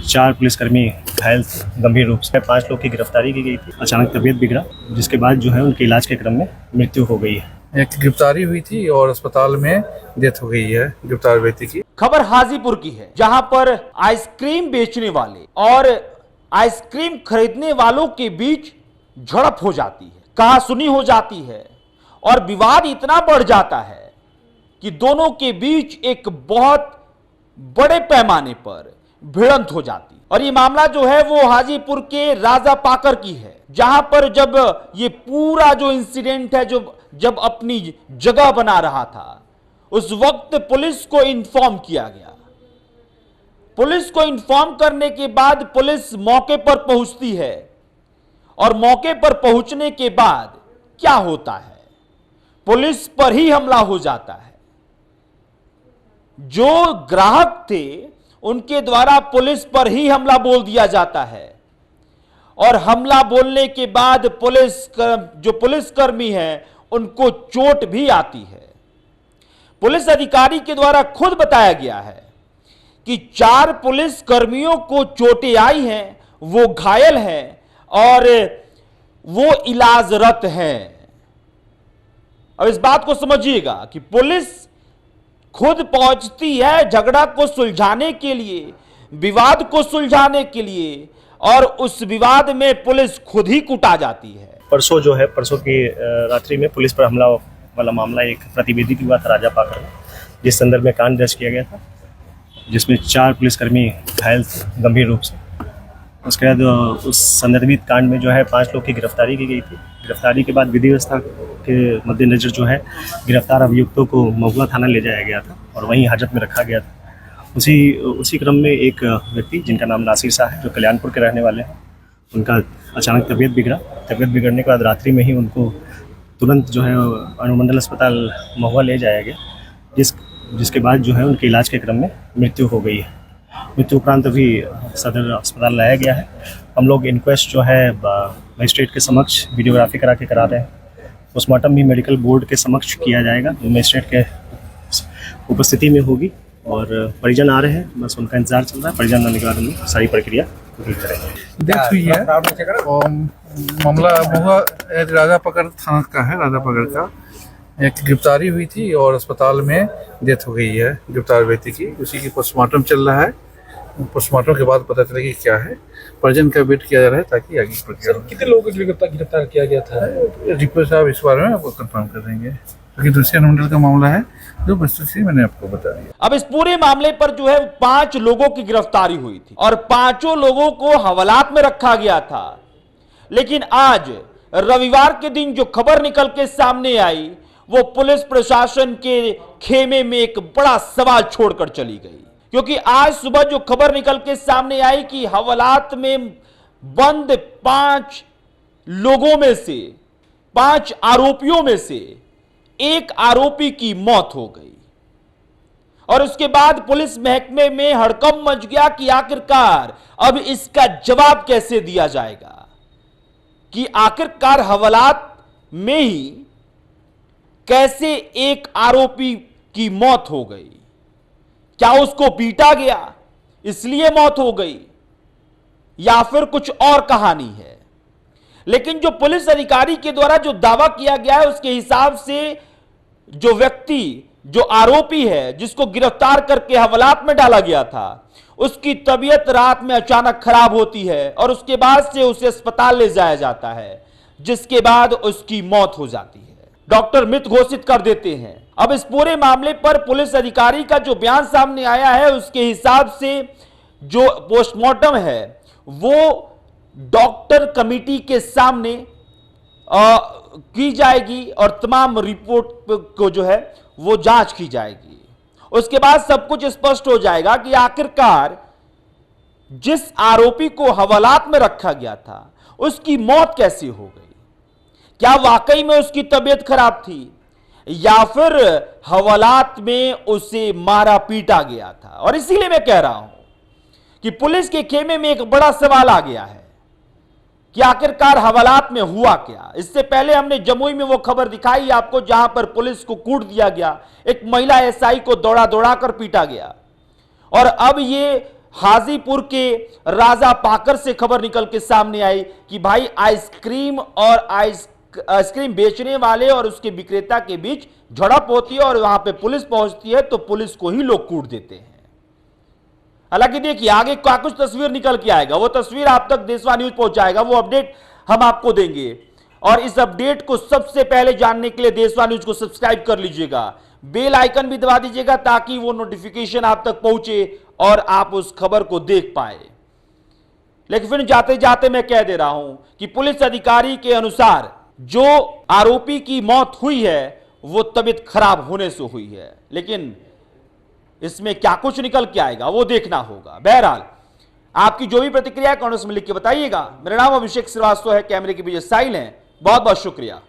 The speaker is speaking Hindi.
4 पुलिसकर्मी घायल गंभीर रूप से 5 लोग की गिरफ्तारी की गई थी। अचानक तबीयत बिगड़ा जिसके बाद जो है उनके इलाज के क्रम में मृत्यु हो गई है। एक गिरफ्तारी हुई थी और अस्पताल में डेथ हो गई है गिरफ्तार व्यक्ति की। खबर हाजीपुर की है, जहां पर आइसक्रीम बेचने वाले और आइसक्रीम खरीदने वालों के बीच झड़प हो जाती है, कहासुनी हो जाती है और विवाद इतना बढ़ जाता है कि दोनों के बीच एक बहुत बड़े पैमाने पर भिड़ंत हो जाती है। और ये मामला जो है वो हाजीपुर के राजा पाकर की है, जहां पर जब ये पूरा जो इंसिडेंट है जब अपनी जगह बना रहा था, उस वक्त पुलिस को इन्फॉर्म किया गया। पुलिस को इन्फॉर्म करने के बाद पुलिस मौके पर पहुंचती है और मौके पर पहुंचने के बाद क्या होता है, पुलिस पर ही हमला हो जाता है। जो ग्राहक थे उनके द्वारा पुलिस पर ही हमला बोल दिया जाता है और हमला बोलने के बाद जो पुलिसकर्मी हैं उनको चोट भी आती है। पुलिस अधिकारी के द्वारा खुद बताया गया है कि 4 पुलिसकर्मियों को चोटें आई हैं, वो घायल हैं और वो इलाजरत हैं। अब इस बात को समझिएगा कि पुलिस खुद पहुंचती है झगड़ा को सुलझाने के लिए, विवाद को सुलझाने के लिए, और उस विवाद में पुलिस खुद ही कुटा जाती है। परसों की रात्रि में पुलिस पर हमला वाला मामला एक प्रतिवेदी की हुआ था राजा पाकर में, जिस संदर्भ में कांड दर्ज किया गया था, जिसमें 4 पुलिसकर्मी घायल गंभीर रूप से। उसके बाद उस संदर्भित कांड में जो है 5 लोग की गिरफ्तारी की गई थी। गिरफ्तारी के बाद विधि व्यवस्था के मद्देनजर जो है गिरफ्तार अभियुक्तों को महुआ थाना ले जाया गया था और वहीं हाजत में रखा गया था। उसी क्रम में एक व्यक्ति जिनका नाम नासिर शाह है, जो कल्याणपुर के रहने वाले हैं, उनका अचानक तबीयत बिगड़ा। तबीयत बिगड़ने के बाद रात्रि में ही उनको तुरंत जो है अनुमंडल अस्पताल महुआ ले जाया गया, जिसके बाद जो है उनके इलाज के क्रम में मृत्यु हो गई है। मृत्यु उपरांत अभी सदर अस्पताल लाया गया है। हम लोग इंक्वेस्ट जो है मजिस्ट्रेट के समक्ष वीडियोग्राफी करा रहे हैं। पोस्टमार्टम भी मेडिकल बोर्ड के समक्ष किया जाएगा, जो मजिस्ट्रेट के उपस्थिति में होगी और परिजन आ रहे हैं, बस उनका इंतजार चल रहा है। परिजन आने के बाद हम सारी प्रक्रिया पूरी करेंगे। डेथ हुई है और मामला महुआ राजा पकड़ थाना का है। राजा पकड़ का एक गिरफ्तारी हुई थी और अस्पताल में डेथ हो गई है गिरफ्तार व्यक्ति की। उसी की पोस्टमार्टम चल रहा है। पोस्टमार्टम के बाद पता चलेगी क्या है। परिजन का वेट किया जा रहा है ताकि आगे प्रक्रिया। कितने लोगों को गिरफ्तार किया गया था? रिपोर्ट साहब इस बारे में आपको कंफर्म कर देंगे, क्योंकि दूसरे अनुमंडल का मामला है जो वस्तुस्थिति मैंने आपको बता दिया। अब इस पूरे मामले पर जो है 5 लोगों की गिरफ्तारी हुई थी और 5 लोगों को हवालात में रखा गया था। लेकिन आज रविवार के दिन जो खबर निकल के सामने आई, वो पुलिस प्रशासन के खेमे में एक बड़ा सवाल छोड़कर चली गई। क्योंकि आज सुबह जो खबर निकल के सामने आई कि हवालात में बंद 5 लोगों में से, 5 आरोपियों में से एक आरोपी की मौत हो गई और उसके बाद पुलिस महकमे में हड़कंप मच गया कि आखिरकार अब इसका जवाब कैसे दिया जाएगा, कि आखिरकार हवालात में ही कैसे एक आरोपी की मौत हो गई। क्या उसको पीटा गया इसलिए मौत हो गई या फिर कुछ और कहानी है? लेकिन जो पुलिस अधिकारी के द्वारा जो दावा किया गया है, उसके हिसाब से जो व्यक्ति, जो आरोपी है, जिसको गिरफ्तार करके हवालात में डाला गया था, उसकी तबीयत रात में अचानक खराब होती है और उसके बाद से उसे अस्पताल ले जाया जाता है, जिसके बाद उसकी मौत हो जाती है। डॉक्टर मृत घोषित कर देते हैं। अब इस पूरे मामले पर पुलिस अधिकारी का जो बयान सामने आया है, उसके हिसाब से जो पोस्टमार्टम है वो डॉक्टर कमेटी के सामने की जाएगी और तमाम रिपोर्ट को जो है वो जांच की जाएगी। उसके बाद सब कुछ स्पष्ट हो जाएगा कि आखिरकार जिस आरोपी को हवालात में रखा गया था उसकी मौत कैसे हो गई। क्या वाकई में उसकी तबीयत खराब थी या फिर हवालात में उसे मारा पीटा गया था। और इसीलिए मैं कह रहा हूं कि पुलिस के खेमे में एक बड़ा सवाल आ गया है कि आखिरकार हवालात में हुआ क्या। इससे पहले हमने जमुई में वो खबर दिखाई आपको, जहां पर पुलिस को कूट दिया गया, एक महिला एसआई को दौड़ा दौड़ा कर पीटा गया। और अब ये हाजीपुर के राजा पाकर से खबर निकल के सामने आई कि भाई आइसक्रीम और आइसक्रीम बेचने वाले और उसके विक्रेता के बीच झड़प होती है और वहां पे पुलिस पहुंचती है तो पुलिस को ही लोग कूट देते हैं। हालांकि देखिए आगे क्या कुछ तस्वीर निकल के आएगा, वो तस्वीर आप तक देशवा न्यूज पहुंचाएगा, वो अपडेट हम आपको देंगे। और इस अपडेट को सबसे पहले जानने के लिए देशवा न्यूज को सब्सक्राइब कर लीजिएगा, बेल आइकन भी दबा दीजिएगा ताकि वो नोटिफिकेशन आप तक पहुंचे और आप उस खबर को देख पाए। लेकिन फिर जाते जाते मैं कह दे रहा हूं कि पुलिस अधिकारी के अनुसार जो आरोपी की मौत हुई है वो तबीयत खराब होने से हुई है, लेकिन इसमें क्या कुछ निकल के आएगा वो देखना होगा। बहरहाल आपकी जो भी प्रतिक्रिया है कमेंट्स में लिख के बताइएगा। मेरा नाम अभिषेक श्रीवास्तव है, कैमरे के पीछे साहिल है। बहुत बहुत शुक्रिया।